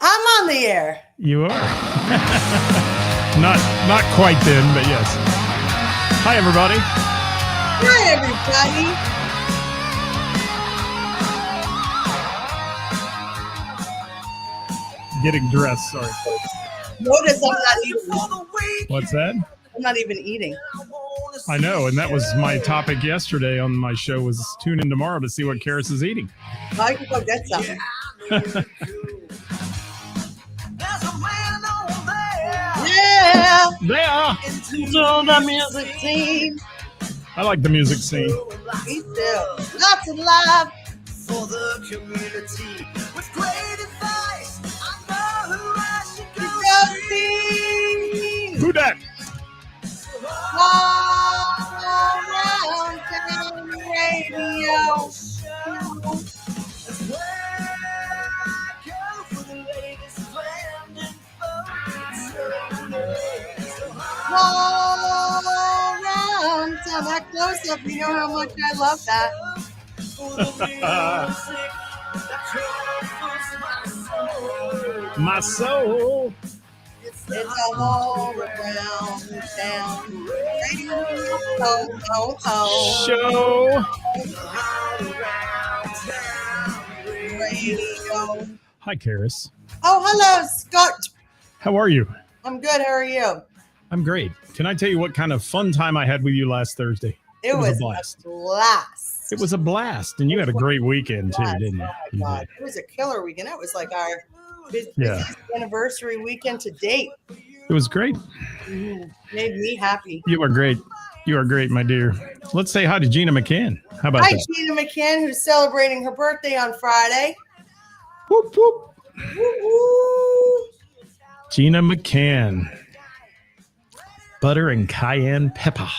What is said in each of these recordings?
I'm on the air. You are. Not quite then, but yes. Hi, everybody. Hi, everybody. Getting dressed. Sorry, folks. Notice I'm not eating. What's that? I'm not even eating. I know, and that was my topic yesterday on my show was tune in tomorrow to see what Ceris is eating. I can go get some. Yeah. Yeah. So the music scene. I like the music scene. Me too. Lots of love. For the community with great advice. I know who I should go see. Who that? All around town radio. That's where I go for the latest trend info. All around town. That close up, you know how much I love that. My soul. It's all around town. Show. Radio. Hi, Ceris. Oh, hello, Scott. How are you? I'm good. How are you? I'm great. Can I tell you what kind of fun time I had with you last Thursday? It was a blast. blast. It was a blast, and you had a great weekend too, didn't you? Oh my God. It was a killer weekend. It was like our busiest anniversary weekend to date. It was great. Made me happy. You are great. You are great, my dear. Let's say hi to Gina McCann. How about Hi, that? Gina McCann, who's celebrating her birthday on Friday. Whoop, whoop. Woo-woo. Gina McCann. Butter and cayenne pepper.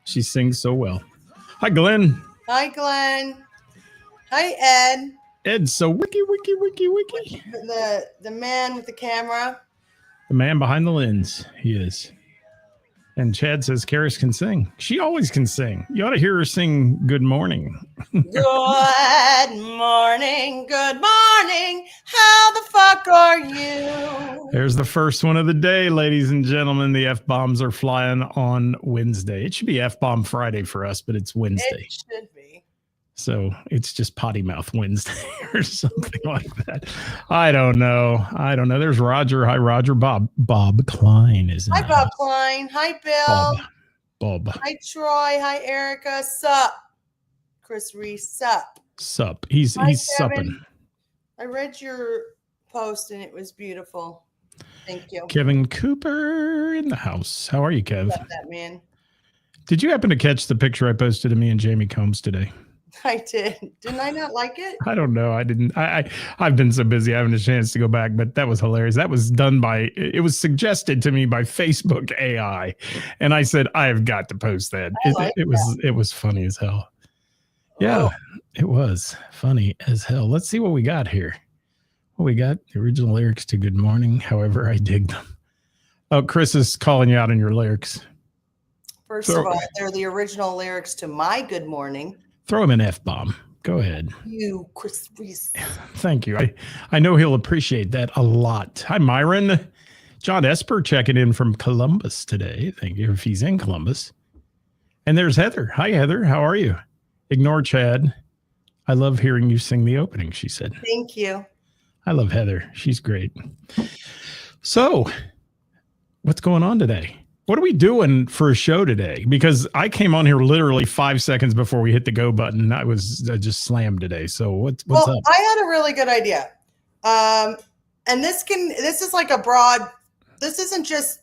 She sings so well. Hi, Glenn. Hi, Glenn. Hi, Ed. Ed's so wiki. The man with the camera. The man behind the lens. He is. And Chad says Ceris can sing. She always can sing. You ought to hear her sing Good Morning. Good morning. Good morning. How the fuck are you? There's the first one of the day, ladies and gentlemen. The F-bombs are flying on Wednesday. It should be F-bomb Friday for us, but it's Wednesday. It should be. So it's just potty mouth Wednesday or something like that. I don't know. There's Roger. Hi, Roger. Bob Klein is in Hi, the Bob house. Klein. Hi, Bill. Bob. Hi, Troy. Hi, Erica. Sup. Chris Reese. Sup. Sup. He's Hi, supping. Kevin. I read your post and it was beautiful. Thank you. Kevin Cooper in the house. How are you, Kev? Love that, man. Did you happen to catch the picture I posted of me and Jamie Combs today? I did. Didn't I not like it? I don't know. I didn't. I've been so busy. I haven't had a chance to go back, but that was hilarious. That was done by, it was suggested to me by Facebook AI. And I said, I have got to post that. It was funny as hell. Yeah, It was funny as hell. Let's see what we got here. Well, we got the original lyrics to Good Morning. However, I dig them. Oh, Chris is calling you out on your lyrics. First of all, they're the original lyrics to My Good Morning. Throw him an F-bomb. Go ahead. You, Chris Reese. Thank you. I know he'll appreciate that a lot. Hi, Myron. John Esper checking in from Columbus today. Thank you if he's in Columbus. And there's Heather. Hi, Heather. How are you? Ignore Chad. I love hearing you sing the opening, she said. Thank you. I love Heather. She's great. So, what's going on today? What are we doing for a show today? Because I came on here literally 5 seconds before we hit the go button. I just slammed today. So what's up? I had a really good idea. And this is like a broad, this isn't just,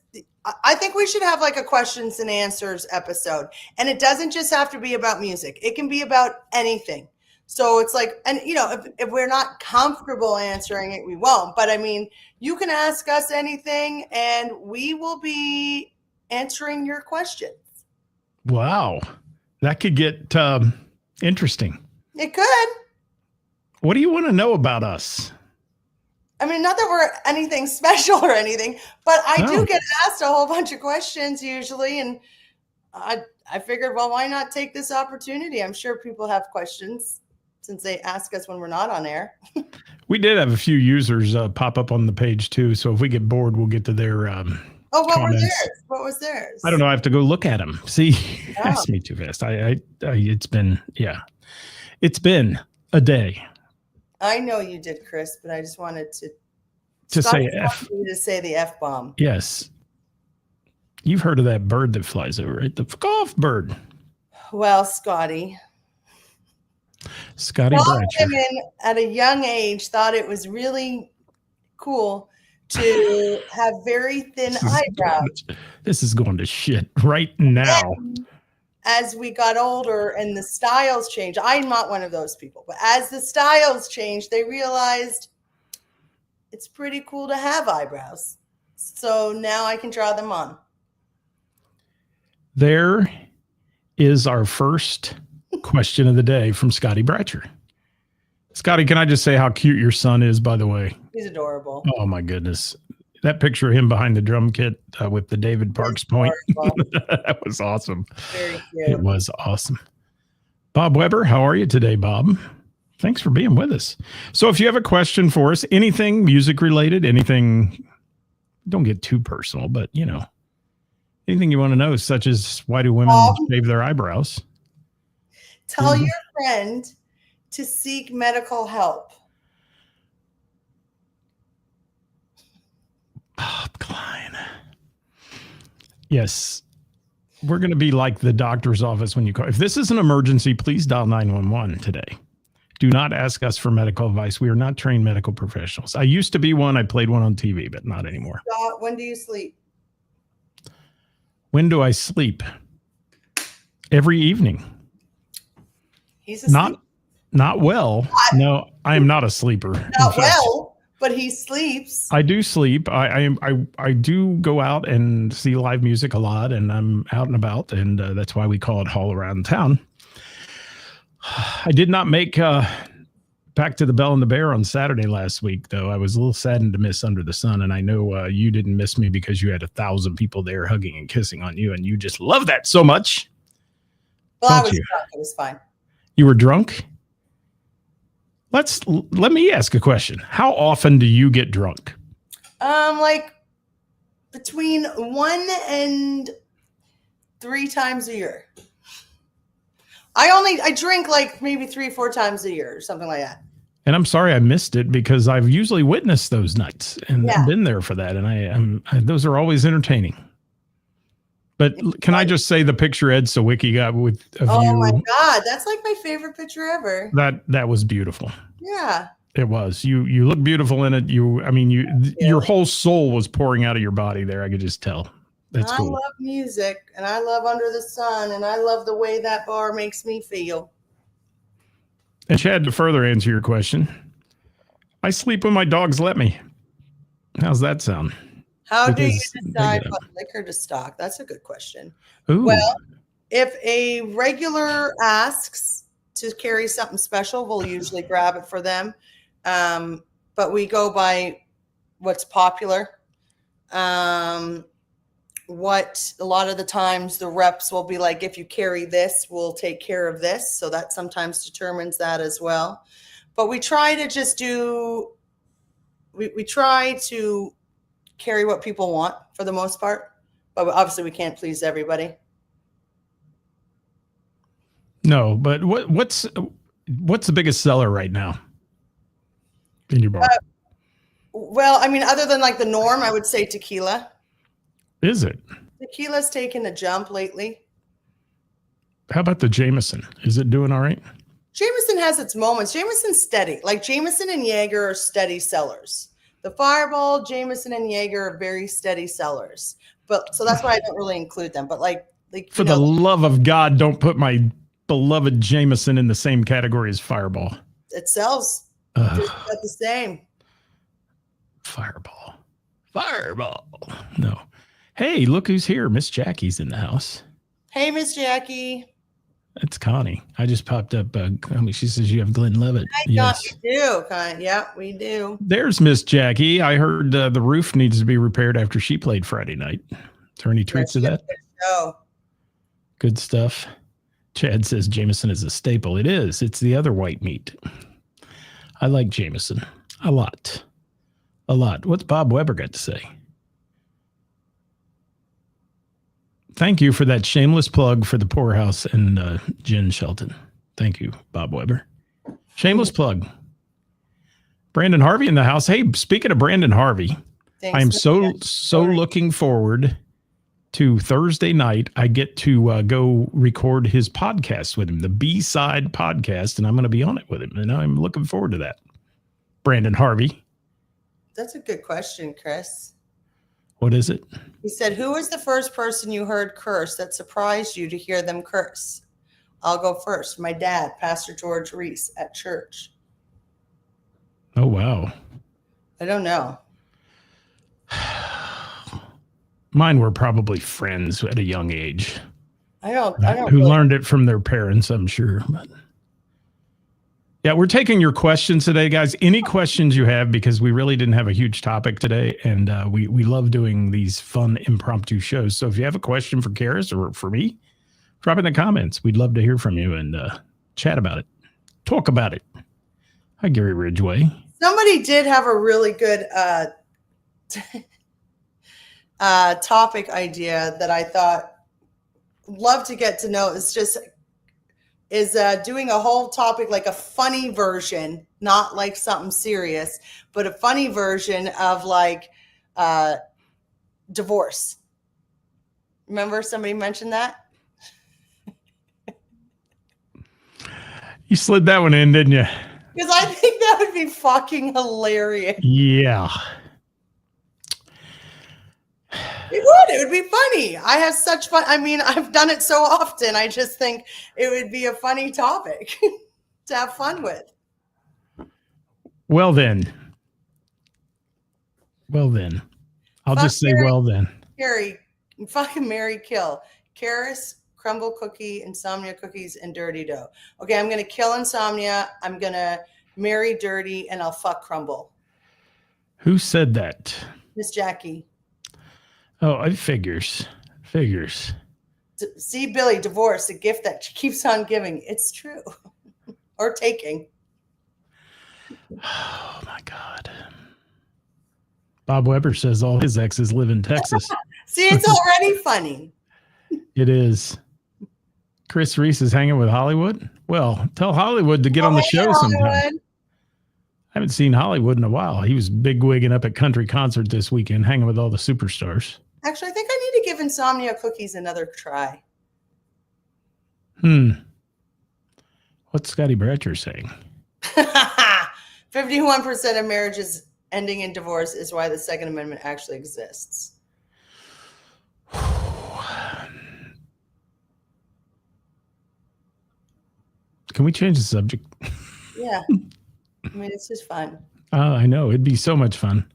I think we should have like a questions and answers episode. And it doesn't just have to be about music. It can be about anything. So it's like, and if we're not comfortable answering it, we won't. But I mean, you can ask us anything and we will be answering your questions. Wow. That could get interesting. It could. What do you want to know about us? I mean, not that we're anything special or anything, but I do get asked a whole bunch of questions usually. And I figured, well, why not take this opportunity? I'm sure people have questions since they ask us when we're not on air. We did have a few users pop up on the page too. So if we get bored, we'll get to their Oh, what comments. was theirs? What was theirs? I don't know. I have to go look at them. See, Oh. ask me too fast. It's been a day. I know you did, Chris, but I just wanted to say Scotty wanted you to say the F bomb. Yes. You've heard of that bird that flies over, right? The golf bird. Well, Scotty Bratcher. women at a young age thought it was really cool to have very thin eyebrows. This is going to shit right now. And as we got older and the styles changed, I'm not one of those people, but as the styles changed, they realized it's pretty cool to have eyebrows. So now I can draw them on. There is our first question of the day from Scotty Bratcher. Scotty, can I just say how cute your son is, by the way? He's adorable. Oh, my goodness. That picture of him behind the drum kit with the David Parks point. That was awesome. Very cute. It was awesome. Bob Weber, how are you today, Bob? Thanks for being with us. So if you have a question for us, anything music related, anything, don't get too personal, but you know, anything you want to know, such as why do women shave their eyebrows? Tell your friend to seek medical help. Bob Klein. Yes. We're going to be like the doctor's office when you call. If this is an emergency, please dial 911 today. Do not ask us for medical advice. We are not trained medical professionals. I used to be one. I played one on TV, but not anymore. When do you sleep? When do I sleep? Every evening. He's asleep. Not well. No, I am not a sleeper. Not well, but he sleeps. I do sleep. I do go out and see live music a lot, and I'm out and about, and that's why we call it Hall Around Town. I did not make Back to the Bell and the Bear on Saturday last week, though. I was a little saddened to miss Under the Sun, and I know you didn't miss me because you had 1,000 people there hugging and kissing on you, and you just love that so much. Well, I was drunk. It was fine. You were drunk? Let me ask a question. How often do you get drunk? Like between 1 and 3 times a year. I drink like maybe 3 or 4 times a year or something like that. And I'm sorry I missed it because I've usually witnessed those nights and been there for that. And those are always entertaining. But can I just say the picture Ed Sawicki got of you? Oh my God, that's like my favorite picture ever. That was beautiful. Yeah. It was. You look beautiful in it. Your whole soul was pouring out of your body there. I could just tell. That's cool. I love music and I love Under the Sun and I love the way that bar makes me feel. And Chad, to further answer your question, I sleep when my dogs let me. How's that sound? How do you decide what liquor to stock? That's a good question. Ooh. Well, if a regular asks to carry something special, we'll usually grab it for them. But we go by what's popular. What a lot of the times the reps will be like, if you carry this, we'll take care of this. So that sometimes determines that as well. But we try to just we try to carry what people want for the most part. But obviously we can't please everybody. No, but what's the biggest seller right now in your bar? Well, I mean, other than like the norm, I would say tequila. Is it? Tequila's taken a jump lately. How about the Jameson? Is it doing all right? Jameson has its moments. Jameson's steady. Like Jameson and Jaeger are steady sellers. The Fireball, Jameson, and Jaeger are very steady sellers. But so that's why I don't really include them. But like for the love of God, don't put my beloved Jameson in the same category as Fireball. It sells just about the same. Fireball. No. Hey, look who's here. Miss Jackie's in the house. Hey, Miss Jackie. It's Connie. I just popped up. She says you have Glenn Levitt. Yes, we do. Yeah, we do. There's Miss Jackie. I heard the roof needs to be repaired after she played Friday night. Is there any truth to that? No. Good stuff. Chad says Jameson is a staple. It is. It's the other white meat. I like Jameson. A lot. What's Bob Weber got to say? Thank you for that shameless plug for the Poorhouse and Jen Shelton. Thank you, Bob Weber. Shameless plug. Brandon Harvey in the house. Hey, speaking of Brandon Harvey, I am so looking forward to Thursday night. I get to go record his podcast with him, the B-Side podcast, and I'm going to be on it with him. And I'm looking forward to that. Brandon Harvey. That's a good question, Chris. What is it? He said, who was the first person you heard curse that surprised you to hear them curse? I'll go first. My dad, Pastor George Reese at church. Oh, wow. I don't know. Mine were probably friends at a young age. I don't who learned it from their parents, I'm sure. But yeah, we're taking your questions today, guys. Any questions you have, because we really didn't have a huge topic today, and we love doing these fun impromptu shows. So if you have a question for Ceris or for me, drop it in the comments. We'd love to hear from you and chat about it. Talk about it. Hi, Gary Ridgway. Somebody did have a really good topic idea that I thought love to get to know. Is doing a whole topic like a funny version, not like something serious, but a funny version of like divorce. Remember somebody mentioned that? You slid that one in, didn't you? Because I think that would be fucking hilarious. Yeah. It would be funny. I have such fun. I mean, I've done it so often. I just think it would be a funny topic to have fun with. Well then. I'll just say, well then. Carrie, fucking marry, kill. Ceris, crumble cookie, insomnia cookies, and dirty dough. Okay, I'm going to kill insomnia. I'm going to marry dirty, and I'll fuck crumble. Who said that? Miss Jackie. Oh, it figures. See, Billy, divorce, a gift that she keeps on giving. It's true. Or taking. Oh, my God. Bob Weber says all his exes live in Texas. See, it's already funny. It is. Chris Reese is hanging with Hollywood. Well, tell Hollywood to get on the show sometime. I haven't seen Hollywood in a while. He was bigwigging up at country concert this weekend, hanging with all the superstars. Actually, I think I need to give insomnia cookies another try. What's Scotty Bratcher saying? 51% of marriages ending in divorce is why the Second Amendment actually exists. Can we change the subject? Yeah. I mean, it's just fun. I know. It'd be so much fun.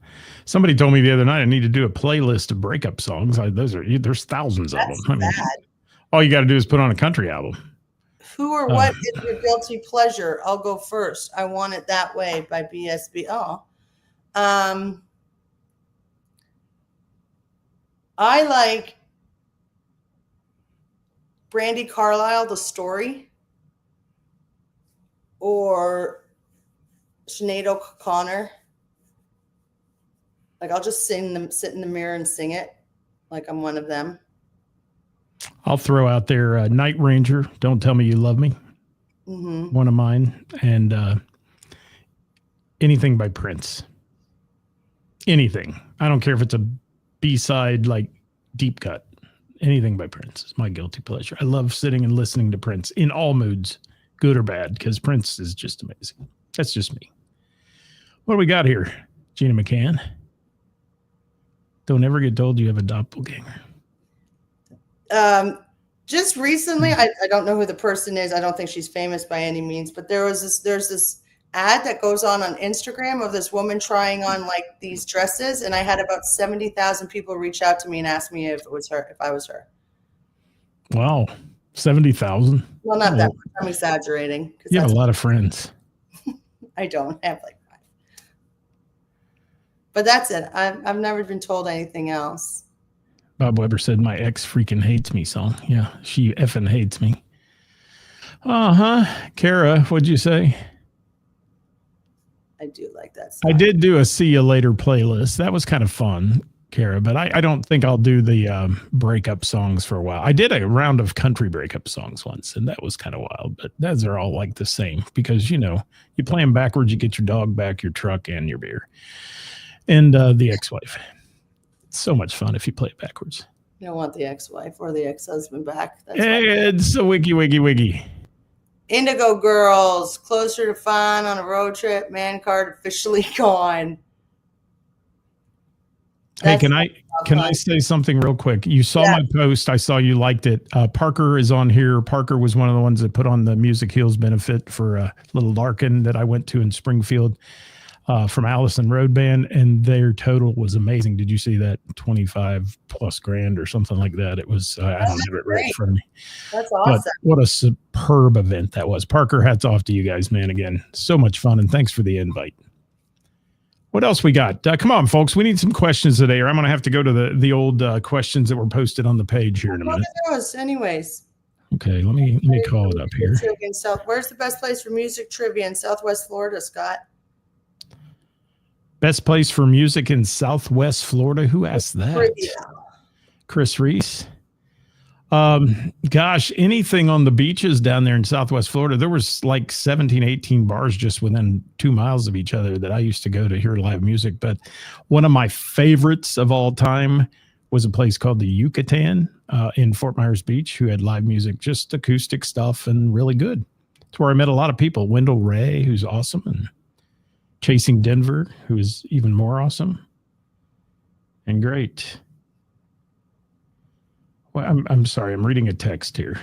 Somebody told me the other night I need to do a playlist of breakup songs. There's thousands of them. I mean, all you got to do is put on a country album. Who or what is your guilty pleasure? I'll go first. I Want It That Way by BSB. Oh. I like Brandi Carlile, The Story, or Sinead O'Connor. Like, I'll just sit in the mirror and sing it like I'm one of them. I'll throw out there Night Ranger, Don't Tell Me You Love Me. Mm-hmm. One of mine. And anything by Prince. Anything. I don't care if it's a B-side, like deep cut. Anything by Prince is my guilty pleasure. I love sitting and listening to Prince in all moods, good or bad, because Prince is just amazing. That's just me. What do we got here? Gina McCann. Don't ever get told you have a doppelganger. Just recently, I don't know who the person is. I don't think she's famous by any means, but there's this ad that goes on Instagram of this woman trying on like these dresses, and I had about 70,000 people reach out to me and ask me if it was her, if I was her. Wow, 70,000. Well, not that much. I'm exaggerating. You have a lot of friends. I don't have like 5. But that's it. I've never been told anything else. Bob Weber said my ex freaking hates me song. Yeah, she effing hates me. Kara, what'd you say? I do like that song. I did do a See You Later playlist. That was kind of fun, Kara, but I don't think I'll do the breakup songs for a while. I did a round of country breakup songs once, and that was kind of wild, but those are all like the same because, you know, you play them backwards, you get your dog back, your truck, and your beer. And the ex-wife. It's so much fun if you play it backwards. You don't want the ex-wife or the ex-husband back. That's It's a wiggy, wiggy, wiggy. Indigo Girls, Closer to Fun on a Road Trip, Man Card officially gone. Hey, can I say something real quick? You saw my post. I saw you liked it. Parker is on here. Parker was one of the ones that put on the Music Heals benefit for Little Larkin that I went to in Springfield from Allison Road Band, and their total was amazing. Did you see that? 25 plus grand or something like that. It was, I don't have it right in front of me. That's awesome. But what a superb event that was. Parker, hats off to you guys, man. Again, so much fun, and thanks for the invite. What else we got? Come on, folks. We need some questions today, or I'm going to have to go to the old questions that were posted on the page here in a minute. Those, anyways. Okay, let me call it up here. Where's the best place for music trivia in Southwest Florida, Scott? Best place for music in Southwest Florida? Who asked that? Trivia. Chris Reese. Gosh, anything on the beaches down there in Southwest Florida. There was like 17, 18 bars just within 2 miles of each other that I used to go to hear live music. But one of my favorites of all time was a place called the Yucatan in Fort Myers Beach, who had live music, just acoustic stuff and really good. It's where I met a lot of people. Wendell Ray, who's awesome, and Chasing Denver, who is even more awesome and great. Well, I'm sorry. I'm reading a text here.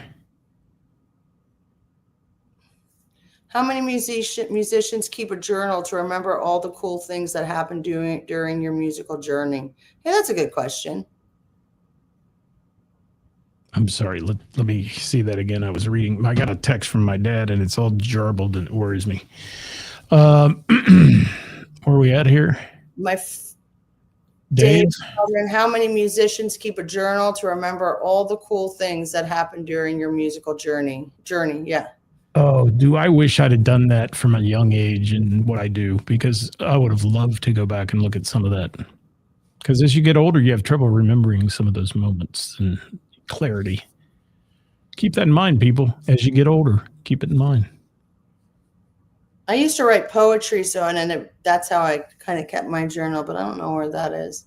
How many musicians keep a journal to remember all the cool things that happened during your musical journey? Yeah, that's a good question. I'm sorry. Let me see that again. I was reading. I got a text from my dad, and it's all jarbled, and it worries me. Where are we at here? Dave? How many musicians keep a journal to remember all the cool things that happened during your musical journey? Yeah. Oh, do I wish I'd have done that from a young age and what I do, because I would have loved to go back and look at some of that. Because as you get older, you have trouble remembering some of those moments and clarity. Keep that in mind, people. As you get older, keep it in mind. I used to write poetry, that's how I kind of kept my journal, but I don't know where that is.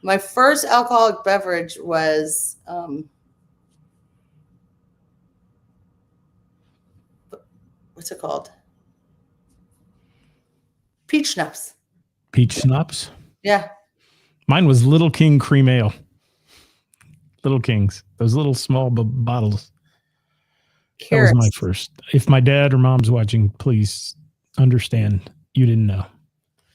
My first alcoholic beverage was what's it called? Peach schnapps. Peach schnapps? Yeah. Mine was Little King Cream Ale. Little Kings. Those little small bottles. Ceris. That was my first. If my dad or mom's watching, please understand you didn't know.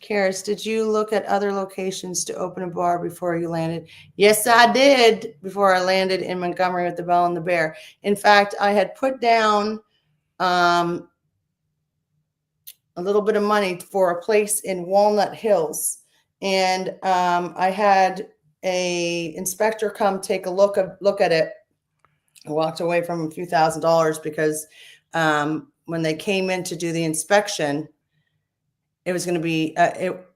Ceris, did you look at other locations to open a bar before you landed? Yes, I did, before I landed in Montgomery with the Bell and the Bear. In fact, I had put down a little bit of money for a place in Walnut Hills, and I had a inspector come take a look at it. I walked away from a few $1,000s because when they came in to do the inspection, it was going to be,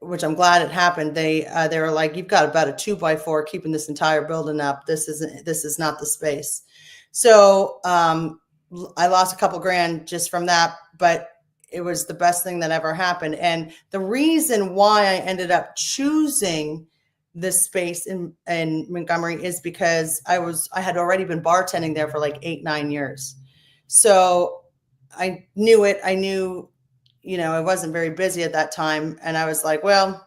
which I'm glad it happened. They were like, "You've got about a 2x4 keeping this entire building up. This is not the space." So I lost a couple grand just from that, but it was the best thing that ever happened. And the reason why I ended up choosing this space in Montgomery is because I had already been bartending there for like 8-9 years. So I knew it. I knew, I wasn't very busy at that time. And I was like, well,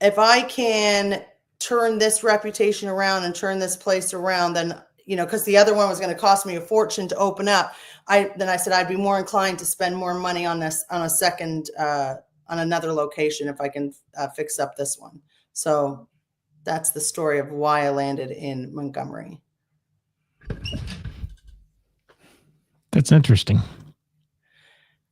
if I can turn this reputation around and turn this place around, then, because the other one was going to cost me a fortune to open up. I said, I'd be more inclined to spend more money on this, on a second, on another location if I can fix up this one. So that's the story of why I landed in Montgomery. That's interesting.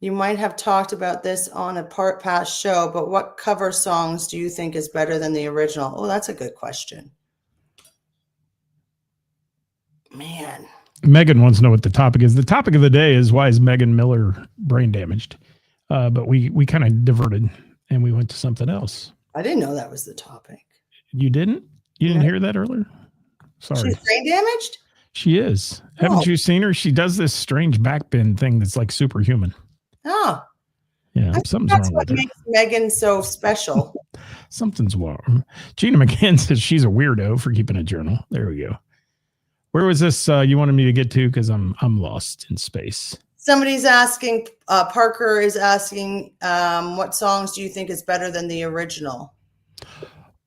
You might have talked about this on a past show, but what cover songs do you think is better than the original? Oh, that's a good question. Man. Megan wants to know what the topic is. The topic of the day is, why is Megan Miller brain damaged? But we kind of diverted and we went to something else. I didn't know that was the topic. You didn't? You didn't No. hear that earlier? Sorry. She's brain damaged? She is. Haven't you seen her? She does this strange back bend thing that's like superhuman. Oh. Yeah, something's wrong with her. That's what makes Megan so special. Something's wrong. Gina McCann says she's a weirdo for keeping a journal. There we go. Where was this you wanted me to get to? Because I'm lost in space. Somebody's asking, Parker is asking, what songs do you think is better than the original?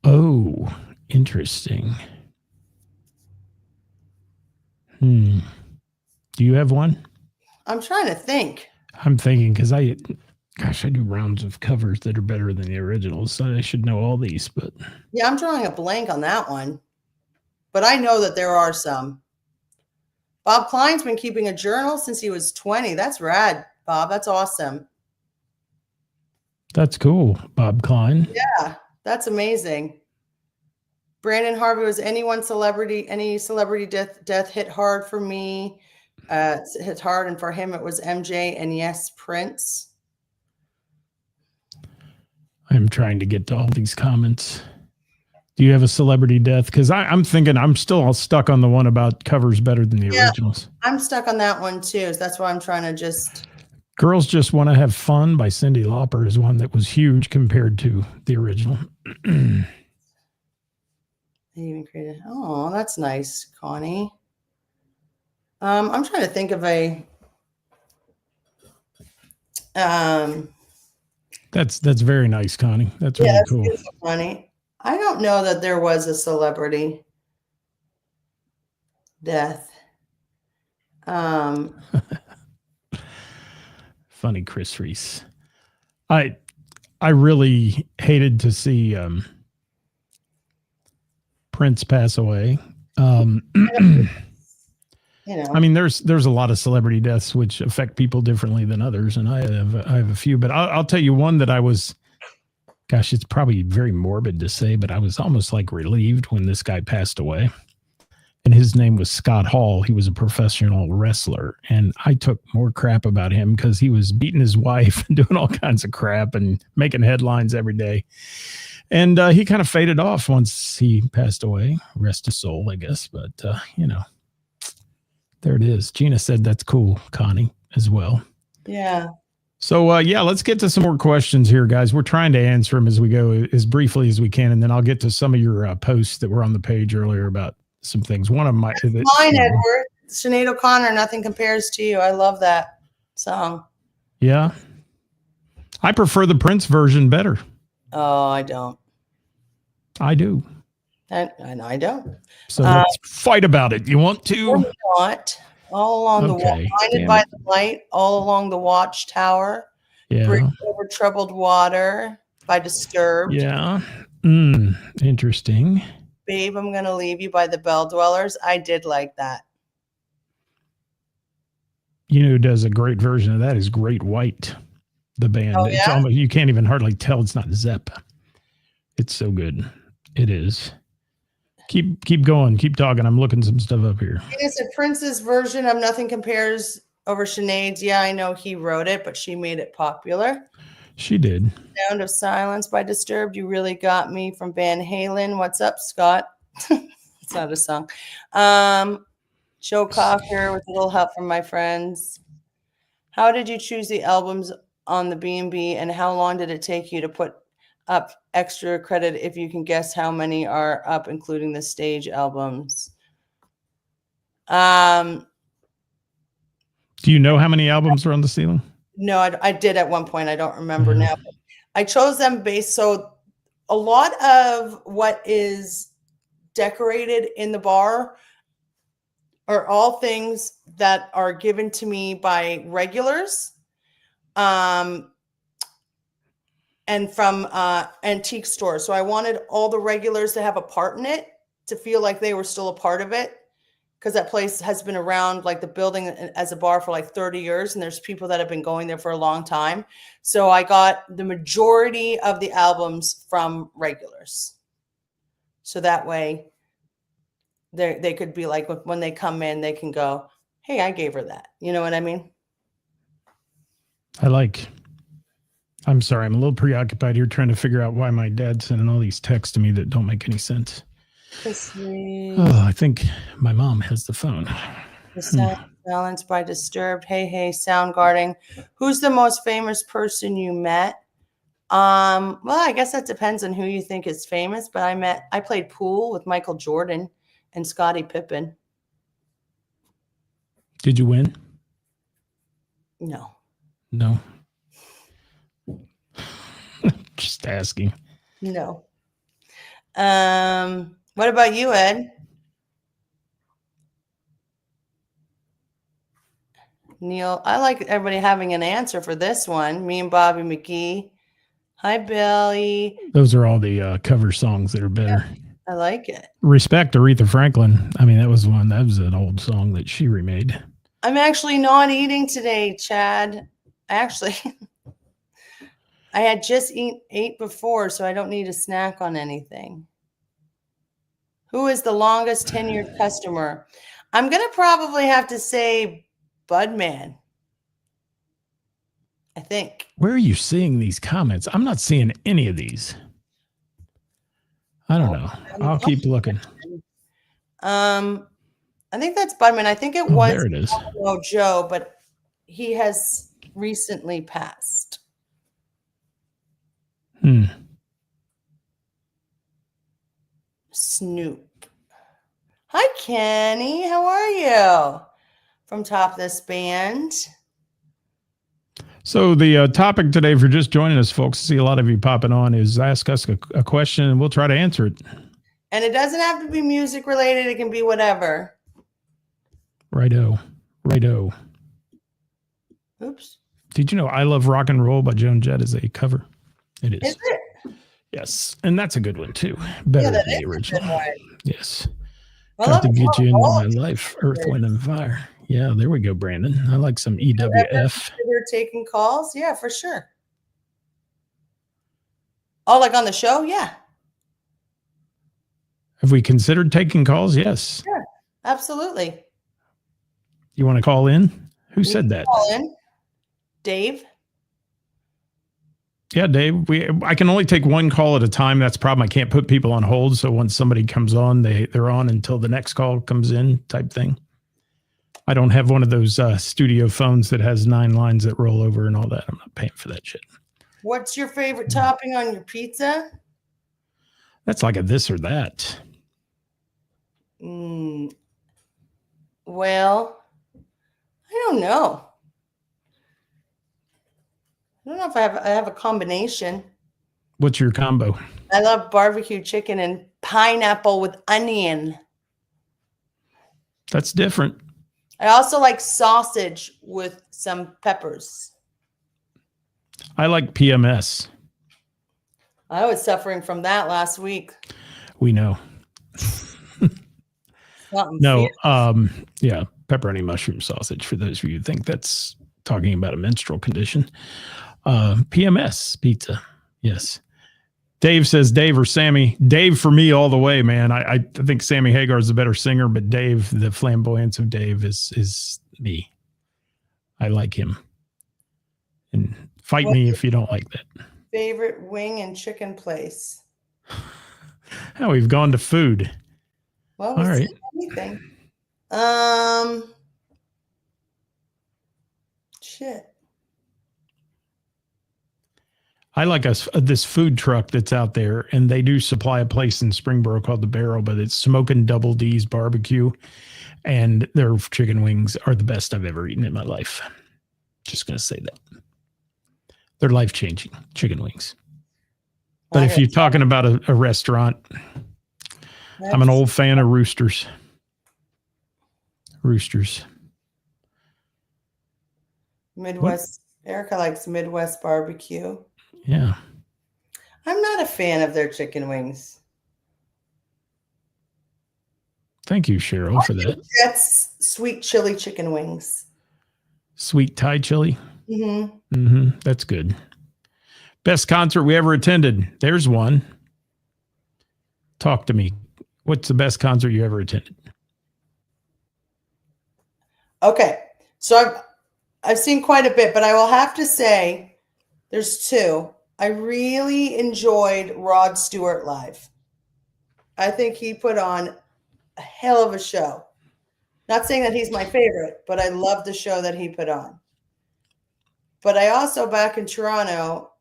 Oh, interesting. Do you have one? I'm trying to think. I'm thinking because I do rounds of covers that are better than the originals, so I should know all these. But yeah, I'm drawing a blank on that one. But I know that there are some. Bob Klein's been keeping a journal since he was 20. That's rad, Bob. That's awesome. That's cool, Bob Klein. Yeah, that's amazing. Brandon Harvey, was any celebrity death hit hard for me? It hit hard, and for him it was MJ, and yes, Prince. I'm trying to get to all these comments. Do you have a celebrity death? Because I'm thinking I'm still all stuck on the one about covers better than the originals. I'm stuck on that one too. So that's why I'm trying to just. Girls Just Want to Have Fun by Cyndi Lauper is one that was huge compared to the original. They even created. Oh, that's nice, Connie. I'm trying to think of a. That's very nice, Connie. That's really cool. That's funny. I don't know that there was a celebrity death. Funny, Chris Reese. I really hated to see Prince pass away. I mean, there's a lot of celebrity deaths which affect people differently than others, and I have a few. But I'll tell you one that I was. Gosh, it's probably very morbid to say, but I was almost like relieved when this guy passed away. And his name was Scott Hall. He was a professional wrestler. And I took more crap about him because he was beating his wife and doing all kinds of crap and making headlines every day. And he kind of faded off once he passed away. Rest his soul, I guess. But, there it is. Gina said that's cool, Connie, as well. Yeah. So, let's get to some more questions here, guys. We're trying to answer them as we go as briefly as we can. And then I'll get to some of your posts that were on the page earlier about some things. One of my... Mine, Edward. Sinead O'Connor, Nothing Compares to You. I love that song. Yeah. I prefer the Prince version better. Oh, I don't. I do. And I don't. So let's fight about it. You want to? Not. All along the wall, blinded by the light, all along the watchtower. Yeah. Bridge over troubled water by Disturbed. Yeah. Interesting. Babe, I'm gonna leave you by the Bell Dwellers. I did like that. You know who does a great version of that is Great White, the band. Oh, It's almost, you can't even hardly tell it's not Zepp. It's so good. It is. Keep going. Keep talking. I'm looking some stuff up here. It's a Prince's version of Nothing Compares over Sinead's. Yeah, I know he wrote it, but she made it popular. She did. Sound of Silence by Disturbed. You Really Got Me from Van Halen. What's up, Scott? It's not a song. Joe Cocker with a little help from my friends. How did you choose the albums on the B&B, and how long did it take you to put up extra credit if you can guess how many are up, including the stage albums? Do you know how many albums are on the ceiling? No, I did at one point. I don't remember now. But I chose them based. So a lot of what is decorated in the bar are all things that are given to me by regulars. And from antique stores. So I wanted all the regulars to have a part in it, to feel like they were still a part of it, because that place has been around, like the building as a bar, for like 30 years. And there's people that have been going there for a long time. So I got the majority of the albums from regulars. So that way they could be like, when they come in, they can go, hey, I gave her that. You know what I mean? I like. I'm sorry. I'm a little preoccupied here trying to figure out why my dad's sending all these texts to me that don't make any sense. Oh, I think my mom has the phone. The sound balanced by Disturbed. Hey, sound guarding. Who's the most famous person you met? Well, I guess that depends on who you think is famous, but I played pool with Michael Jordan and Scottie Pippen. Did you win? No. No. Just asking. No. What about you, Ed? Neil, I like everybody having an answer for this one. Me and Bobby McGee. Hi, Billy. Those are all the cover songs that are better. Yeah, I like it. Respect Aretha Franklin. I mean, that was an old song that she remade. I'm actually not eating today, Chad. Actually, I had just ate before, so I don't need a snack on anything. Who is the longest tenured customer? I'm going to probably have to say Budman. I think. Where are you seeing these comments? I'm not seeing any of these. I don't know. I'll keep looking. I think that's Budman. I think it was there it is. Joe, but he has recently passed. Snoop. Hi, Kenny. How are you? From Top This Band. So the topic today, if you're just joining us, folks, see a lot of you popping on, is ask us a question and we'll try to answer it. And it doesn't have to be music related. It can be whatever. Righto. Oops. Did you know I Love Rock and Roll by Joan Jett is a cover? It is. Is it? Yes. And that's a good one too. Better than the original. Yes. Got to get you into my life, Earth, Wind, and Fire. Yeah, there we go, Brandon. I like some EWF. They're taking calls? Yeah, for sure. Oh, like on the show? Yeah. Have we considered taking calls? Yes. Yeah, absolutely. You want to call in? Who said that? Call in. Dave? Yeah, Dave. I can only take one call at a time. That's the problem. I can't put people on hold. So once somebody comes on, they're on until the next call comes in type thing. I don't have one of those studio phones that has 9 lines that roll over and all that. I'm not paying for that shit. What's your favorite topping on your pizza? That's like a this or that. Well, I don't know. I don't know if I have a combination. What's your combo? I love barbecue chicken and pineapple with onion. That's different. I also like sausage with some peppers. I like PMS. I was suffering from that last week. We know. No, yeah, pepperoni mushroom sausage, for those of you who think that's talking about a menstrual condition. PMS pizza. Yes. Dave says Dave or Sammy. Dave for me all the way, man. I think Sammy Hagar is a better singer, but Dave, the flamboyance of Dave is me. I like him. And fight me if you don't like that. Favorite wing and chicken place? Oh, we've gone to food. Well, all right. Anything. Shit. I like this food truck that's out there, and they do supply a place in Springboro called The Barrel, but it's Smoking Double D's Barbecue, and their chicken wings are the best I've ever eaten in my life. Just going to say that. They're life-changing chicken wings. But if you're talking about a restaurant, I'm an old fan of Roosters. Midwest. Erica likes Midwest barbecue. Yeah. I'm not a fan of their chicken wings. Thank you, Cheryl, for that. That's sweet chili chicken wings. Sweet Thai chili? Mm-hmm. That's good. Best concert we ever attended? There's one. Talk to me. What's the best concert you ever attended? Okay. So I've seen quite a bit, but I will have to say There's two. I really enjoyed Rod Stewart live. I think he put on a hell of a show. Not saying that he's my favorite, but I love the show that he put on. But I also, back in Toronto,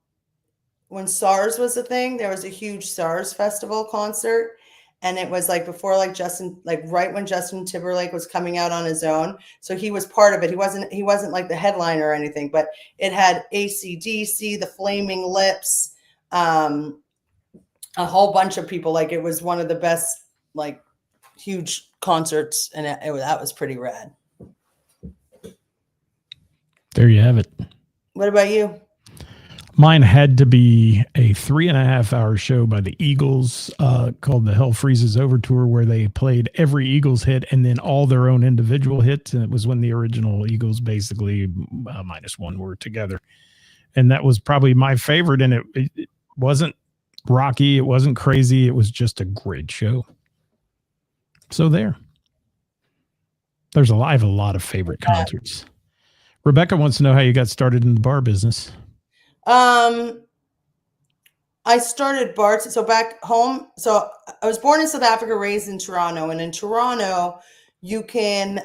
when SARS was a thing, there was a huge SARS festival concert. And it was like before, like right when Justin Timberlake was coming out on his own. So he was part of it. He wasn't like the headliner or anything, but it had AC/DC, the Flaming Lips, a whole bunch of people. Like it was one of the best, like huge concerts. And that was pretty rad. There you have it. What about you? Mine had to be a 3.5-hour show by the Eagles called the Hell Freezes Over Tour, where they played every Eagles hit and then all their own individual hits. And it was when the original Eagles, basically minus one, were together. And that was probably my favorite. And it wasn't rocky. It wasn't crazy. It was just a great show. So there. I have a lot of favorite concerts. Rebecca wants to know how you got started in the bar business. I started bars. So back home. So I was born in South Africa, raised in Toronto. And in Toronto, you can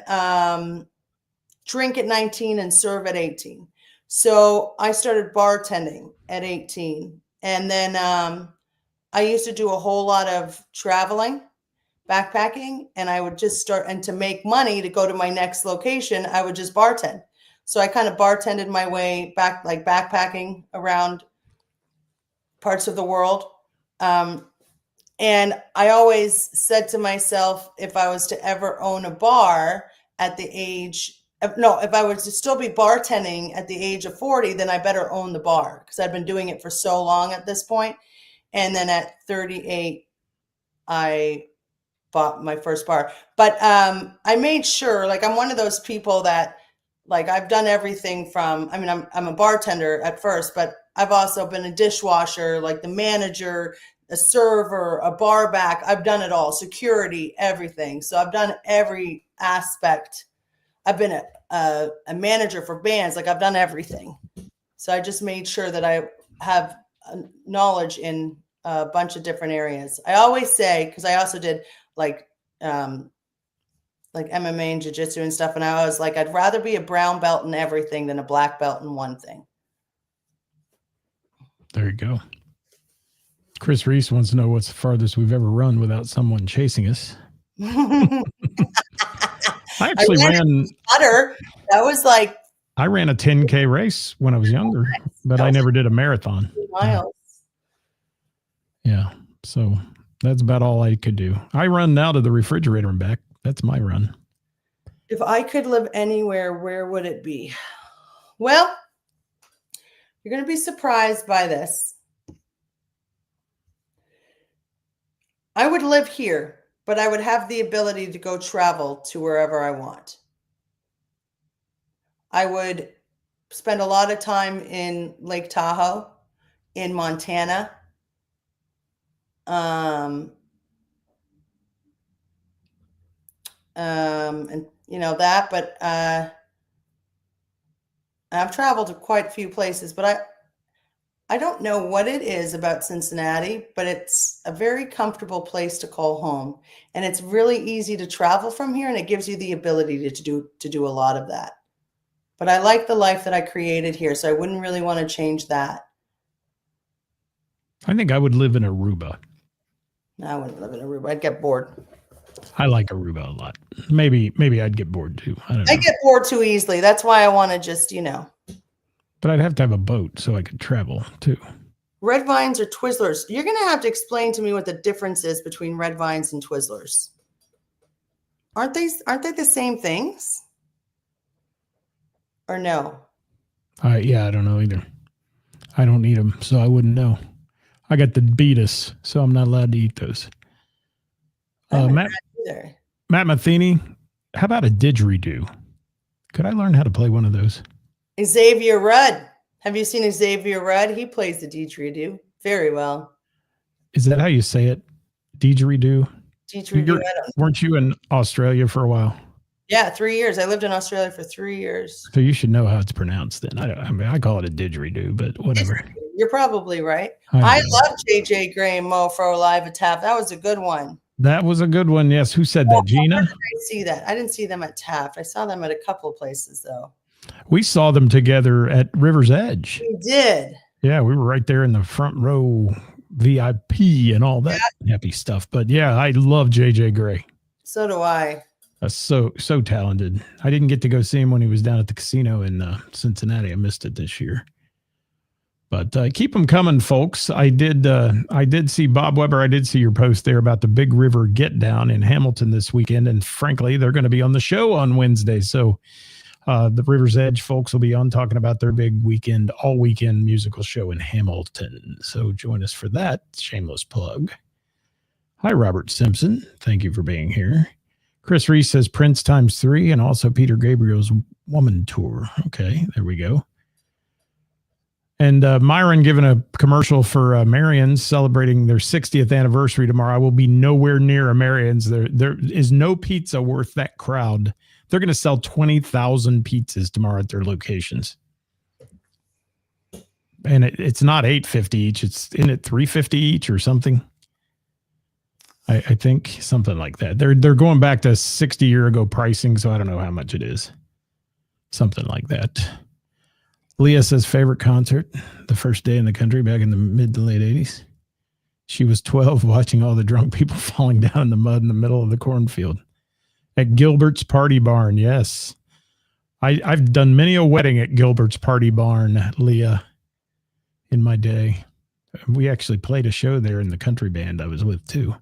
drink at 19 and serve at 18. So I started bartending at 18. And then I used to do a whole lot of traveling, backpacking. And I would just start, and to make money to go to my next location, I would just bartend. So I kind of bartended my way back, like backpacking around parts of the world. And I always said to myself, if I was to ever own a bar at the age of, no, if I was to still be bartending at the age of 40, then I better own the bar, because I've been doing it for so long at this point. And then at 38, I bought my first bar. But I made sure, like, I'm one of those people that, like, I've done everything from, I mean, I'm a bartender at first, but I've also been a dishwasher, like the manager, a server, a bar back. I've done it all, security, everything. So I've done every aspect. I've been a manager for bands. Like, I've done everything. So I just made sure that I have knowledge in a bunch of different areas. I always say, because I also did like MMA and jiu-jitsu and stuff. And I was like, I'd rather be a brown belt in everything than a black belt in one thing. There you go. Chris Reese wants to know what's the farthest we've ever run without someone chasing us. I actually ran butter. That was like, I ran a 10K race when I was younger, but I never did a marathon. Miles. Yeah. So that's about all I could do. I run now to the refrigerator and back. That's my run. If I could live anywhere, where would it be? Well, you're going to be surprised by this. I would live here, but I would have the ability to go travel to wherever I want. I would spend a lot of time in Lake Tahoe, in Montana. And you know that, but I've traveled to quite a few places, but I don't know what it is about Cincinnati, but it's a very comfortable place to call home, and it's really easy to travel from here, and it gives you the ability to do a lot of that. But I like the life that I created here, so I wouldn't really want to change that. I think I would live in Aruba. No, I wouldn't live in Aruba. I'd get bored. I like Aruba a lot. Maybe I'd get bored too. I don't know. I get bored too easily. That's why I want to just, But I'd have to have a boat so I could travel too. Red vines or Twizzlers? You're going to have to explain to me what the difference is between red vines and Twizzlers. Aren't they the same things? Or no? Yeah, I don't know either. I don't eat them, so I wouldn't know. I got the beatus, so I'm not allowed to eat those. Matt Matheny, how about a didgeridoo? Could I learn how to play one of those? Xavier Rudd. Have you seen Xavier Rudd? He plays the didgeridoo very well. Is that how you say it? Didgeridoo? Didgeridoo. Weren't you in Australia for a while? Yeah, 3 years. I lived in Australia for 3 years. So you should know how it's pronounced then. I mean, I call it a didgeridoo, but whatever. You're probably right. I I know. love JJ Gray and Mofro live at TAF. That was a good one. That was a good one. Yes. Who said that? Gina? I see that. I didn't see them at TAF. I saw them at a couple of places though. We saw them together at River's Edge. We did. Yeah, we were right there in the front row, VIP and all that happy stuff. But yeah, I love JJ Gray. So do I. So talented. I didn't get to go see him when he was down at the casino in Cincinnati. I missed it this year. But keep them coming, folks. I did see Bob Weber. I did see your post there about the Big River Get Down in Hamilton this weekend. And frankly, they're going to be on the show on Wednesday. So the River's Edge folks will be on talking about their big weekend, all weekend musical show in Hamilton. So join us for that. Shameless plug. Hi, Robert Simpson. Thank you for being here. Chris Reese says Prince ×3 and also Peter Gabriel's Woman Tour. Okay, there we go. And Myron giving a commercial for Marion's celebrating their 60th anniversary tomorrow. I will be nowhere near a Marion's. There is no pizza worth that crowd. They're going to sell 20,000 pizzas tomorrow at their locations. And it's not $8.50 each. It's in at $3.50 each or something. I think something like that. They're going back to 60-year ago pricing, so I don't know how much it is. Something like that. Leah says favorite concert, the first day in the country back in the mid to late 80s. She was 12 watching all the drunk people falling down in the mud in the middle of the cornfield. At Gilbert's Party Barn, yes. I've done many a wedding at Gilbert's Party Barn, Leah, in my day. We actually played a show there in the country band I was with, too.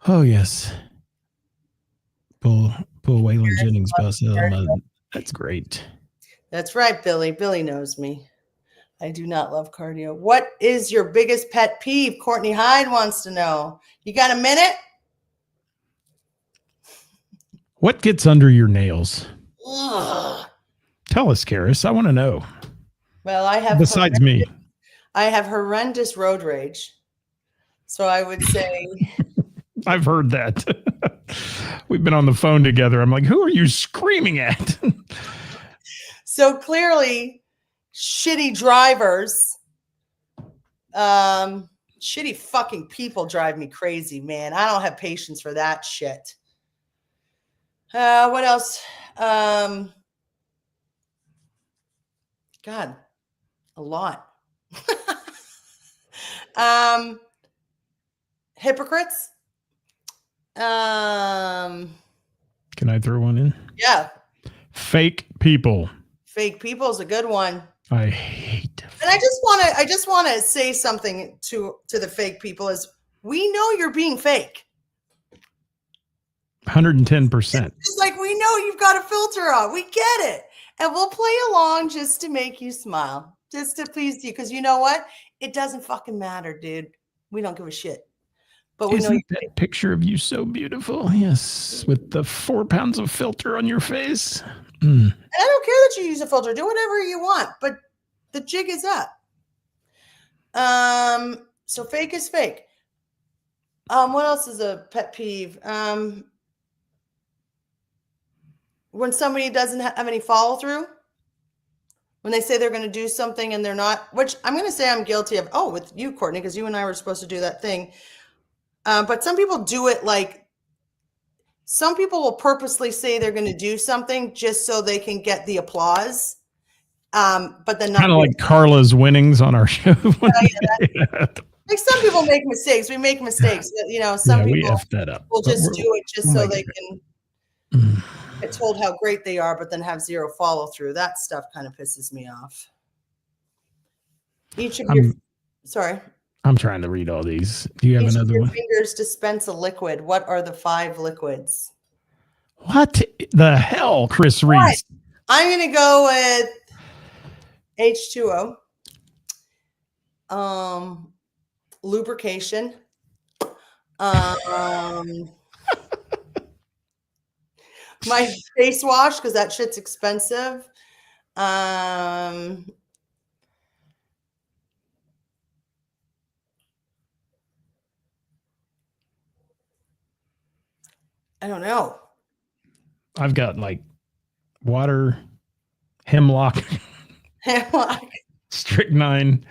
Oh, yes. Pull Waylon Jennings bus out of the mud. That's great. That's right, Billy. Billy knows me. I do not love cardio. What is your biggest pet peeve? Courtney Hyde wants to know. You got a minute? What gets under your nails? Ugh. Tell us, Ceris. I want to know. Well, I have besides me. I have horrendous road rage. So I would say I've heard that. We've been on the phone together. I'm like, who are you screaming at? So clearly, shitty drivers, shitty fucking people drive me crazy, man. I don't have patience for that shit. What else? God, a lot. Hypocrites. Can I throw one in? Yeah. Fake people. Fake people is a good one. I hate. And I just want to say something to the fake people is we know you're being fake. 110%. It's like we know you've got a filter on. We get it. And we'll play along just to make you smile. Just to please you. Because you know what? It doesn't fucking matter, dude. We don't give a shit. But we know that picture of you so beautiful? Yes. With the 4 pounds of filter on your face. And I don't care that you use a filter. Do whatever you want. But the jig is up. So fake is fake. What else is a pet peeve? When somebody doesn't have any follow through, when they say they're going to do something and they're not, which I'm going to say I'm guilty of. Oh, with you, Courtney, because you and I were supposed to do that thing. But some people do it like, some people will purposely say they're going to do something just so they can get the applause. But then not kind of like Carla's winnings on our show. Like some people make mistakes. We make mistakes. You know, some people we effed that up. will just do it just so they can get told how great they are, but then have zero follow through. That stuff kind of pisses me off. Sorry. I'm trying to read all these. Do you have another one? Fingers dispense a liquid. What are the 5 liquids? What the hell, Chris Reese? Right. I'm going to go with H2O. Lubrication. My face wash, because that shit's expensive. I don't know. I've got like water, hemlock, strychnine.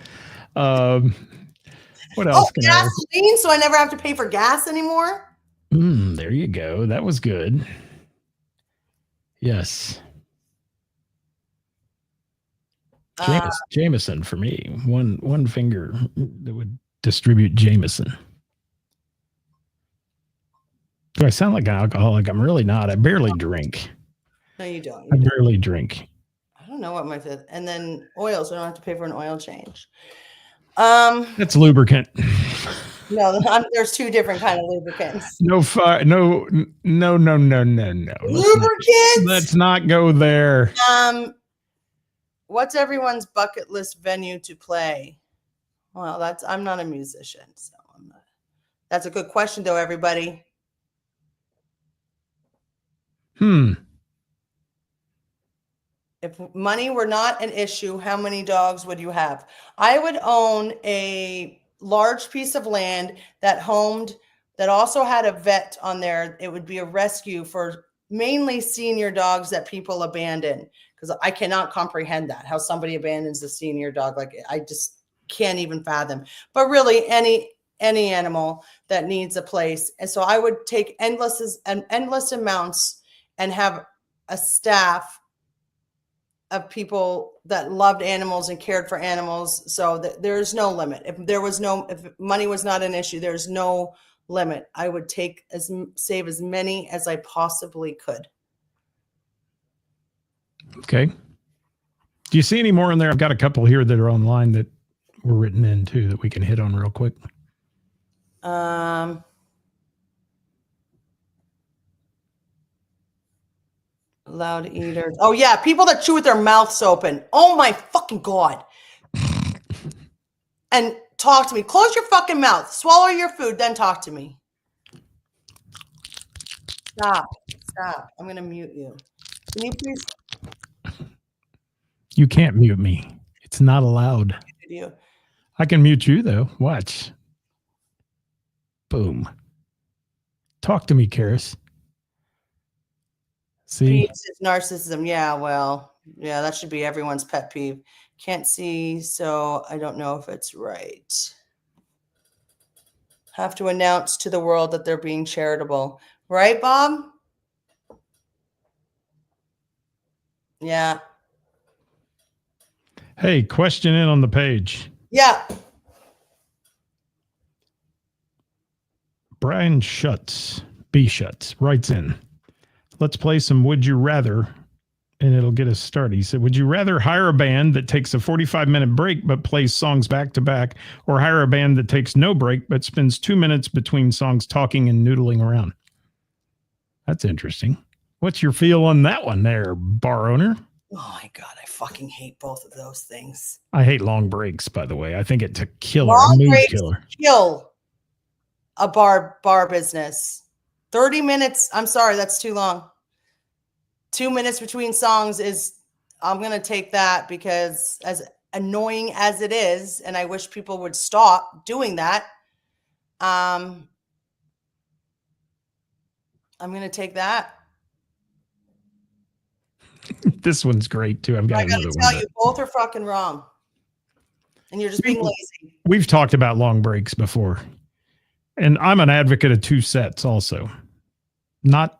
What else can I? Gasoline, so I never have to pay for gas anymore. There you go. That was good. Yes. Jameson for me. One finger that would distribute Jameson. Do I sound like an alcoholic? I'm really not. I barely drink. No, you don't. I barely drink. I don't know what my fifth. And then oils. I don't have to pay for an oil change. That's lubricant. No, there's two different kind of lubricants. No fire. No. Lubricants. Let's not go there. What's everyone's bucket list venue to play? Well, I'm not a musician, so I'm not. That's a good question, though, everybody. If money were not an issue, how many dogs would you have? I would own a large piece of land that also had a vet on there. It would be a rescue for mainly senior dogs that people abandon, because I cannot comprehend that, how somebody abandons a senior dog. Like, I just can't even fathom. But really, any animal that needs a place. And so I would take endless amounts and have a staff of people that loved animals and cared for animals, so that there's no limit. If money was not an issue, there's no limit. I would save as many as I possibly could. Okay. Do you see any more in there? I've got a couple here that are online that were written in too that we can hit on real quick. Loud eaters. Oh yeah, people that chew with their mouths open. Oh my fucking God. And talk to me. Close your fucking mouth. Swallow your food, then talk to me. Stop. I'm going to mute you. Can you please? You can't mute me. It's not allowed. I can mute you though. Watch. Boom. Talk to me, Ceris. See? Narcissism. Yeah, well, yeah, that should be everyone's pet peeve. Can't see, so I don't know if it's right. Have to announce to the world that they're being charitable. Right, Bob? Yeah. Hey, question in on the page. Yeah. Brian B. Schutz writes in. Let's play some Would You Rather, and it'll get us started. He said, would you rather hire a band that takes a 45-minute break but plays songs back to back, or hire a band that takes no break but spends 2 minutes between songs talking and noodling around? That's interesting. What's your feel on that one there, bar owner? Oh my God, I fucking hate both of those things. I hate long breaks, by the way. I think it's a killer, a mood killer. Kill a bar business. 30 minutes. I'm sorry, that's too long. 2 minutes between songs I'm going to take that, because as annoying as it is, and I wish people would stop doing that, I'm going to take that. This one's great too. I've got another one. I got to tell you, both are fucking wrong. And you're just being lazy. We've talked about long breaks before. And I'm an advocate of 2 sets also. Not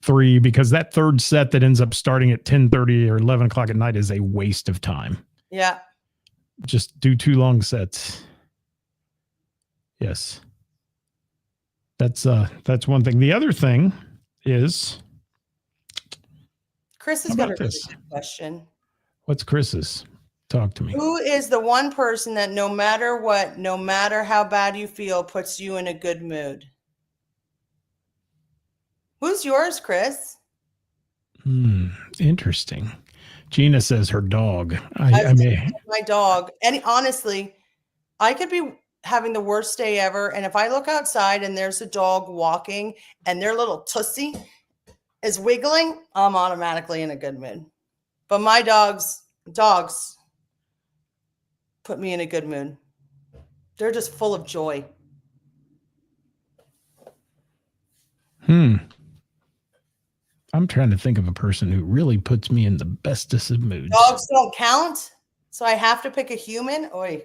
3, because that third set that ends up starting at 10:30 or 11 o'clock at night is a waste of time. Yeah. Just do 2 long sets. Yes. That's one thing. The other thing is, Chris has got a really good question. What's Chris's? Talk to me. Who is the one person that no matter what, no matter how bad you feel, puts you in a good mood? Who's yours, Chris? Interesting. Gina says her dog. I mean, my dog. And honestly, I could be having the worst day ever, and if I look outside and there's a dog walking and their little tussie is wiggling, I'm automatically in a good mood. But my dogs put me in a good mood. They're just full of joy. I'm trying to think of a person who really puts me in the bestest of moods. Dogs don't count, so I have to pick a human. Oi.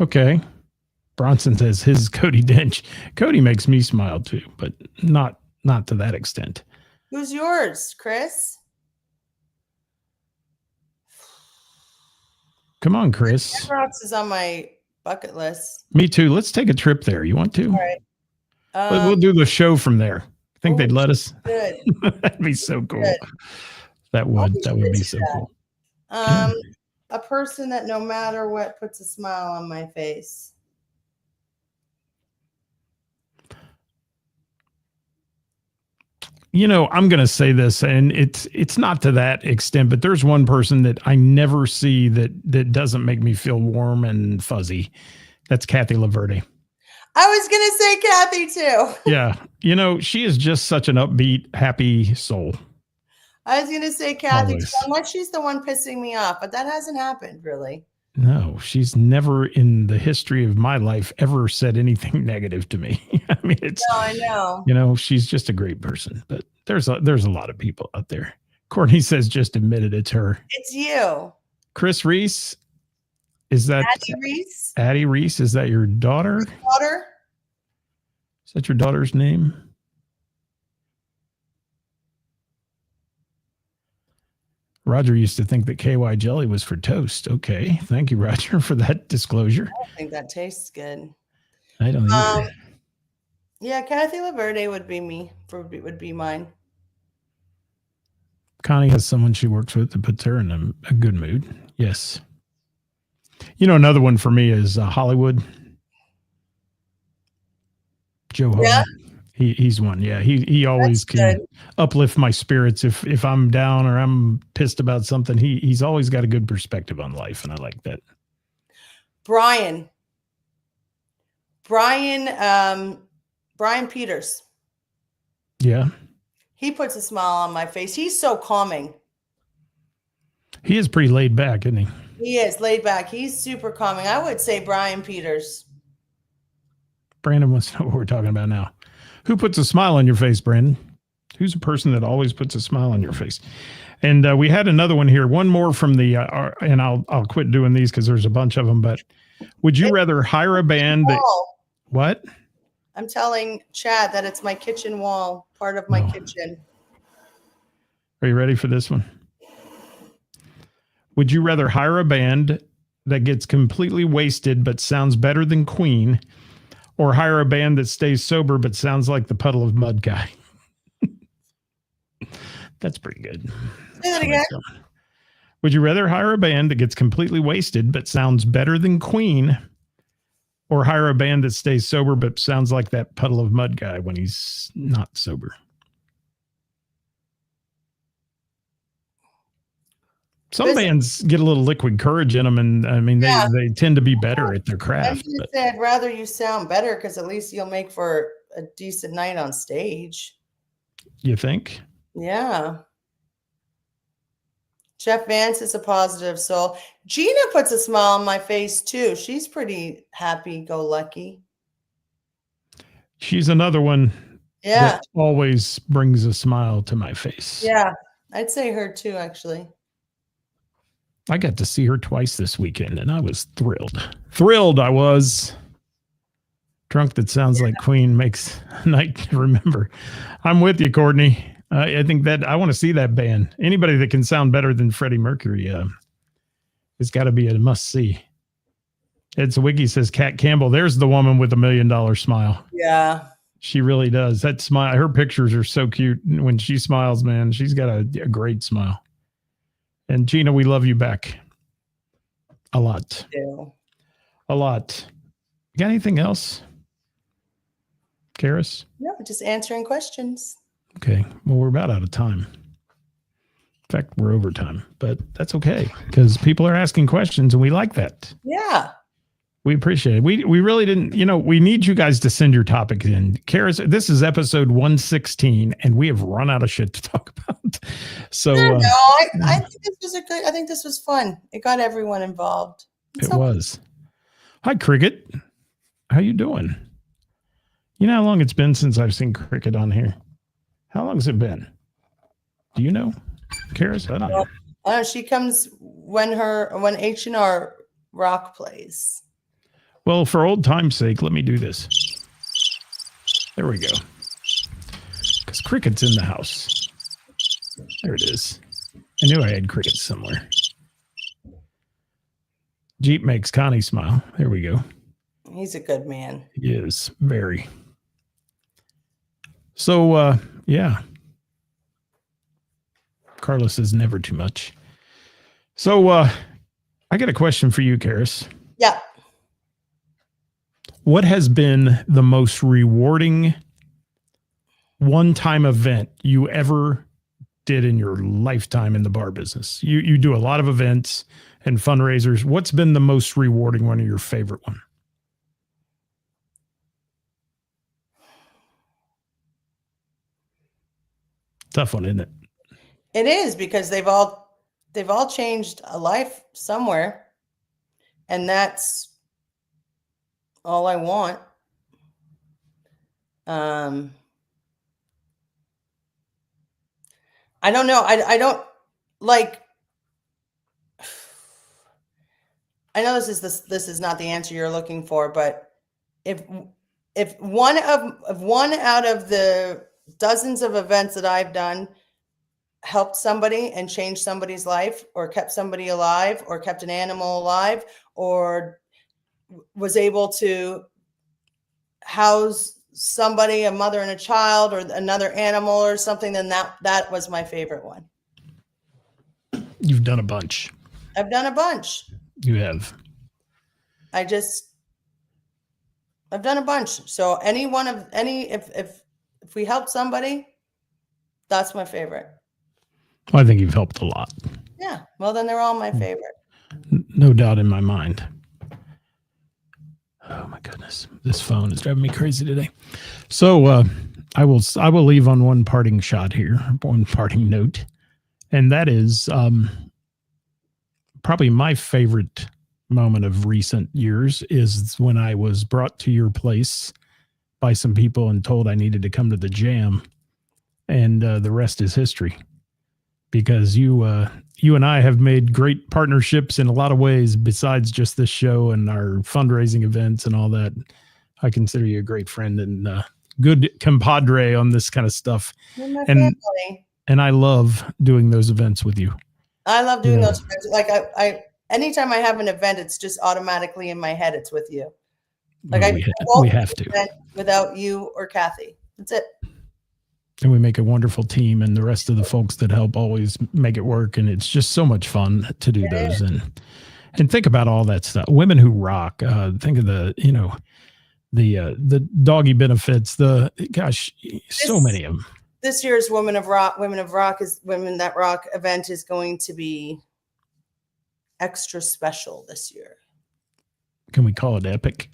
Okay. Bronson says his Cody Dench. Cody makes me smile too, but not to that extent. Who's yours, Chris? Come on, Chris. Rocks is on my bucket list. Me too. Let's take a trip there. You want to? All right. We'll do the show from there. I think they'd let us. Good. That'd be so cool. Good. That would be so cool. A person that no matter what puts a smile on my face. You know, I'm going to say this, and it's not to that extent, but there's one person that I never see that doesn't make me feel warm and fuzzy. That's Kathy Laverde. I was going to say Kathy too. Yeah. You know, she is just such an upbeat, happy soul. I was going to say Kathy Always. too, unless she's the one pissing me off, but that hasn't happened really. No, she's never in the history of my life ever said anything negative to me. I mean, it's, No, I know. You know, she's just a great person, but there's a lot of people out there. Courtney says, just admitted it's her. It's you. Chris Reese. Is that Addie Reese? Addie Reese? Is that your daughter? Daughter? Is that your daughter's name? Roger used to think that KY jelly was for toast. Okay. Thank you, Roger, for that disclosure. I don't think that tastes good. I don't either. Yeah, Kathy Laverde would be me. Would be mine. Connie has someone she works with that puts her in a good mood. Yes. You know, another one for me is Hollywood. Joe Hogan. Yeah. He's one. Yeah. He always can uplift my spirits if I'm down or I'm pissed about something. He's always got a good perspective on life, and I like that. Brian Peters. Yeah. He puts a smile on my face. He's so calming. He is pretty laid back, isn't he? He is laid back. He's super calming. I would say Brian Peters. Brandon wants to know what we're talking about now. Who puts a smile on your face, Brandon? Who's a person that always puts a smile on your face? And we had another one here. One more from the, and I'll quit doing these because there's a bunch of them. But would you rather hire a band that? What? I'm telling Chad that it's my kitchen wall, part of my kitchen. Are you ready for this one? Would you rather hire a band that gets completely wasted but sounds better than Queen, or hire a band that stays sober but sounds like the Puddle of Mud guy? That's pretty good. Say that again. Would you rather hire a band that gets completely wasted but sounds better than Queen, or hire a band that stays sober but sounds like that Puddle of Mud guy when he's not sober? Some bands get a little liquid courage in them, and I mean, they tend to be better at their craft. I'd rather you sound better because at least you'll make for a decent night on stage. You think? Yeah. Jeff Vance is a positive soul. Gina puts a smile on my face too. She's pretty happy-go-lucky. She's another one. Yeah. That always brings a smile to my face. Yeah. I'd say her too, actually. I got to see her twice this weekend, and I was thrilled. Thrilled I was. Drunk that sounds like Queen makes a night to remember. I'm with you, Courtney. I think that I want to see that band. Anybody that can sound better than Freddie Mercury has got to be a must-see. It's Wiki says Kat Campbell. There's the woman with $1 million smile. Yeah. She really does. That smile, her pictures are so cute. When she smiles, man, she's got a great smile. And Gina, we love you back. A lot. Yeah. A lot. You got anything else? Ceris? No, just answering questions. Okay. Well, we're about out of time. In fact, we're over time, but that's okay because people are asking questions and we like that. Yeah. We appreciate it. We really didn't, we need you guys to send your topics in. Ceris, this is episode 116 and we have run out of shit to talk about. So I think this was I think this was fun. It got everyone involved. It was. Hi, Cricket. How you doing? You know how long it's been since I've seen Cricket on here? How long has it been? Do you know, Karis? I don't know. She comes when H&R Rock plays. Well, for old time's sake, let me do this. There we go. Because cricket's in the house. There it is. I knew I had crickets somewhere. Jeep makes Connie smile. There we go. He's a good man. He is. Very. So, yeah. Carlos is never too much. So, I got a question for you, Karis. Yeah. What has been the most rewarding one-time event you ever did in your lifetime in the bar business? You do a lot of events and fundraisers. What's been the most rewarding one, or your favorite one? Tough one, isn't it? It is, because they've all changed a life somewhere, and that's all I want. I don't know. I don't like. I know this is not the answer you're looking for, but if one out of the dozens of events that I've done helped somebody and changed somebody's life, or kept somebody alive, or kept an animal alive, or was able to house somebody, a mother and a child, or another animal or something, then that was my favorite one. You've done a bunch. I've done a bunch. You have. I've done a bunch. So if we help somebody, that's my favorite. Well, I think you've helped a lot. Yeah. Well, then they're all my favorite. No doubt in my mind. Oh my goodness. This phone is driving me crazy today. So I will leave on one parting shot here, one parting note. And that is probably my favorite moment of recent years is when I was brought to your place by some people and told I needed to come to the jam. And the rest is history. Because you and I have made great partnerships in a lot of ways besides just this show and our fundraising events and all that. I consider you a great friend and good compadre on this kind of stuff. You're my family. And I love doing those events with you. I love doing those events. Like I anytime I have an event, it's just automatically in my head. It's with you. Like we have to without you or Kathy. That's it. And we make a wonderful team, and the rest of the folks that help always make it work. And it's just so much fun to do those. And think about all that stuff. Women Who Rock. Think of the doggy benefits. So many of them. This year's Women That Rock event is going to be extra special this year. Can we call it epic?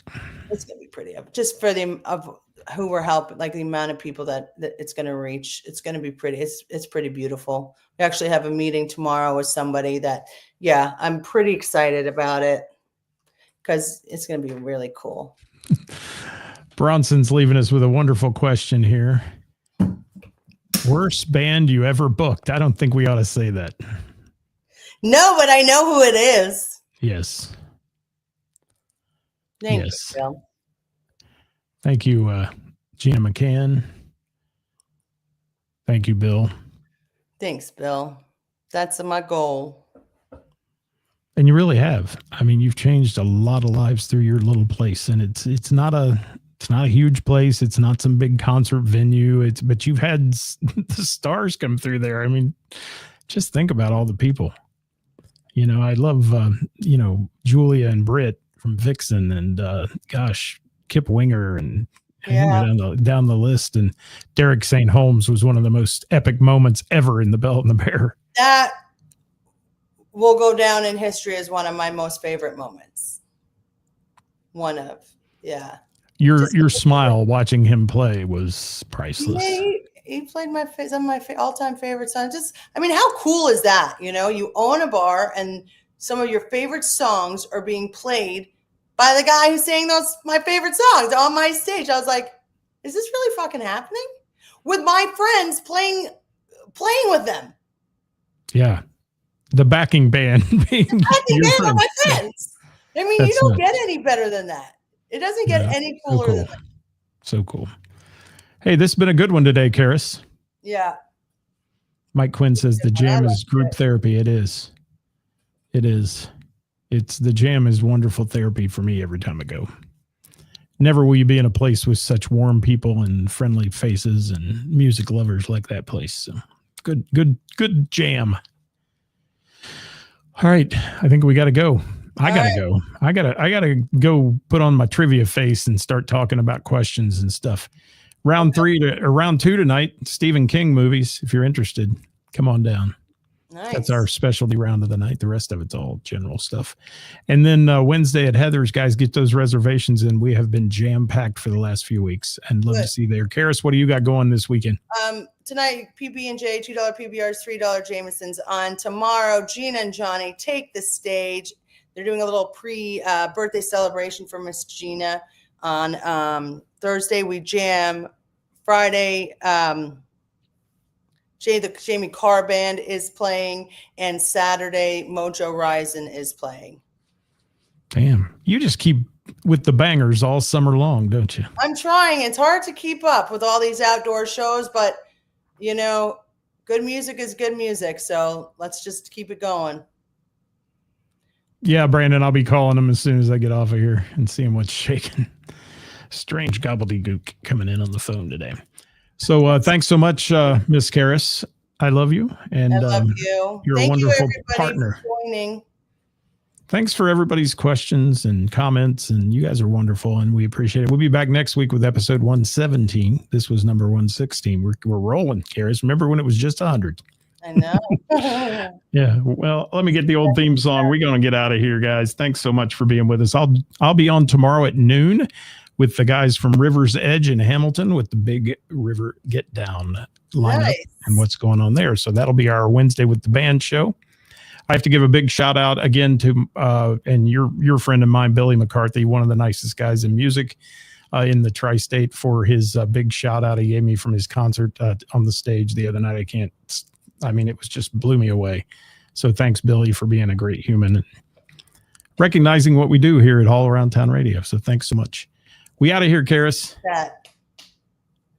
It's going to be pretty epic. Just for of who we're helping, like the amount of people that it's going to reach. It's going to be pretty. It's pretty beautiful. We actually have a meeting tomorrow with somebody that, I'm pretty excited about it because it's going to be really cool. Bronson's leaving us with a wonderful question here. Worst band you ever booked? I don't think we ought to say that. No, but I know who it is. Yes. Thank you, Bill. Thank you, Gina McCann. Thank you, Bill. Thanks, Bill. That's my goal. And you really have. I mean, you've changed a lot of lives through your little place, and it's not a huge place. It's not some big concert venue. But you've had the stars come through there. I mean, just think about all the people. I love Julia and Britt from Vixen, and Kip Winger, and down the list. And Derek St. Holmes was one of the most epic moments ever in The Bell and the Bear. That will go down in history as one of my most favorite moments. Your smile watching him play was priceless. He played some of my all-time favorite songs. How cool is that? You own a bar and some of your favorite songs are being played by the guy who sang my favorite songs on my stage. I was like, is this really fucking happening? with my friends playing with them. Yeah. The backing band being Backing band with my friends. I mean, That's you don't nuts. get any better than that. It doesn't get any cooler than that. So cool. Hey, this has been a good one today, Ceris. Yeah. Mike Quinn says the jam is group therapy. It is. It is. It's the jam is wonderful therapy for me every time I go. Never will you be in a place with such warm people and friendly faces and music lovers like that place. So good jam. All right. I think we got to go. I got to go. I got to go put on my trivia face and start talking about questions and stuff. Round 2 tonight, Stephen King movies. If you're interested, come on down. Nice. That's our specialty round of the night. The rest of it's all general stuff. And then Wednesday at Heather's, guys, get those reservations in. We have been jam-packed for the last few weeks and love to see you there. Ceris, what do you got going this weekend? Tonight, PB&J, $2 PBRs, $3 Jamesons. On tomorrow, Gina and Johnny take the stage. They're doing a little pre-birthday celebration for Miss Gina. On Thursday, we jam. Friday, the Jamie Carr Band is playing, and Saturday, Mojo Rising is playing. Damn, you just keep with the bangers all summer long, don't you? I'm trying. It's hard to keep up with all these outdoor shows, but, you know, good music is good music, so let's just keep it going. Yeah, Brandon, I'll be calling him as soon as I get off of here and seeing what's shaking. Strange gobbledygook coming in on the phone today. So thanks so much, Miss Ceris. I love you. And I love you. You're Thank a wonderful you, partner. for joining. Thanks for everybody's questions and comments. And you guys are wonderful, and we appreciate it. We'll be back next week with episode 117. This was number 116. We're rolling, Ceris. Remember when it was just 100? I know. Yeah. Well, let me get the old theme song. We're going to get out of here, guys. Thanks so much for being with us. I'll be on tomorrow at noon with the guys from River's Edge in Hamilton with the big River Get Down lineup and what's going on there. So that'll be our Wednesday with the band show. I have to give a big shout out again to and your friend of mine, Billy McCarthy, one of the nicest guys in music in the tri-state, for his big shout out he gave me from his concert on the stage the other night. It was just blew me away. So thanks, Billy, for being a great human and recognizing what we do here at All Around Town Radio. So thanks so much. We out of here, Ceris.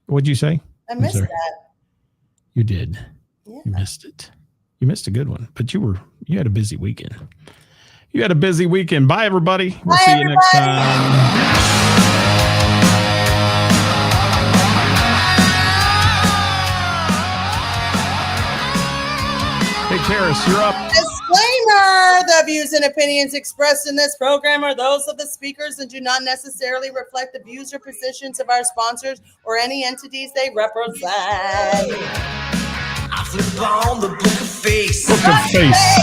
What'd you say? I missed that. You did. Yeah. You missed it. You missed a good one, but you had a busy weekend. You had a busy weekend. Bye, everybody. We'll see you next time. Hey, Ceris, you're up. Disclaimer: the views and opinions expressed in this program are those of the speakers and do not necessarily reflect the views or positions of our sponsors or any entities they represent. I flip on the book of face. Book of face.